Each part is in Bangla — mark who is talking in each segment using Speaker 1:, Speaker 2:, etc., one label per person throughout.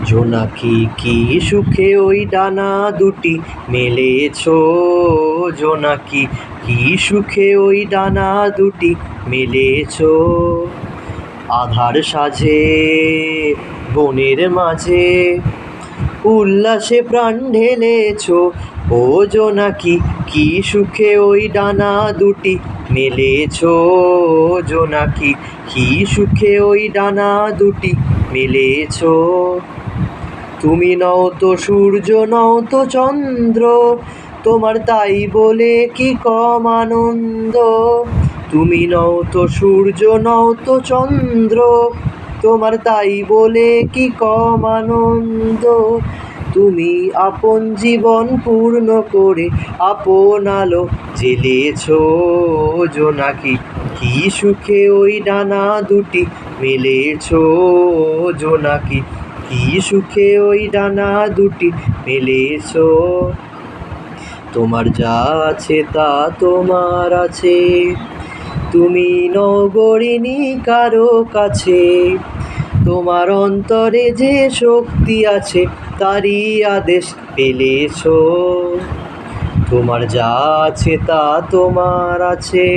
Speaker 1: জোনাকি কি সুখে ওই ডানা দুটি মেলেছো, জোনাকি কি সুখে ওই ডানা দুটি মেলেছো। আধার সাজে বনের মাঝে উল্লাসে প্রাণ ঢেলেছো, ও জোনাকি কি সুখে ওই ডানা দুটি মেলেছো, জোনাকি কি সুখে ওই ডানা দুটি মেলেছো। তুমি নও তো সূর্য, নও তো চন্দ্র, তোমার তাই বলে কি কম আনন্দ। তুমি নও তো সূর্য, নও তো চন্দ্র, তোমার তাই বলে কি কম আনন্দ। তুমি আপন জীবন পূর্ণ করে আপন আলো জ্বেলেছো, জোনাকি কি সুখে ওই ডানা দুটি মেলেছো, জোনাকি কি সুখে ওই ডানা দুটি মেলেছো। তোমার যা আছে তা তোমার আছে, তুমি নগরিনী কারো কাছে। তোমার অন্তরে যে শক্তি আছে তারই আদেশ পেলেছো। তোমার যা আছে তা তোমার আছে,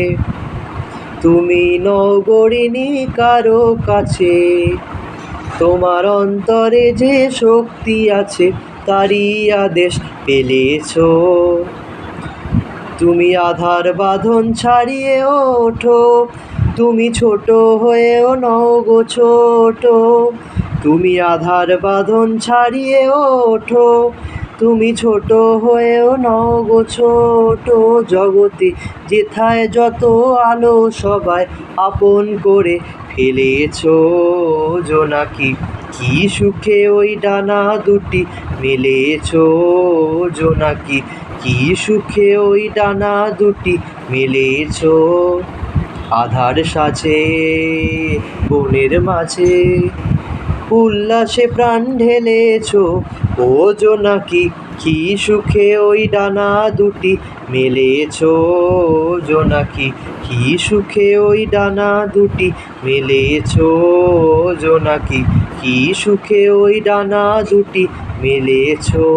Speaker 1: তুমি নগরিনী কারো কাছে। তোমার অন্তরে যে শক্তি আছে তারই আদেশ পেলেছো। তুমি আধার বাঁধন ছাড়িয়ে ওঠো, তুমি ছোট হয়েও নও গো ছোট। তুমি আধার বাঁধন ছাড়িয়ে ওঠো, তুমি ছোট হয়েও নও গো ছোট। জগতে যেথায় যত আলো সবাই আপন করে ফেলেছো, জোনাকি কি সুখে ওই ডানা দুটি মেলেছো, জোনাকি কি সুখে ওই ডানা দুটি মেলেছো। আধার সাজে বনের মাঝে উল্লাসে প্রাণ ঢেলেছো, ও জোনাকি কি সুখে ওই ডানা দুটি মেলেছো, জোনাকি কি সুখে ওই ডানা দুটি মেলেছো, জোনাকি কি সুখে ওই ডানা দুটি মেলেছো।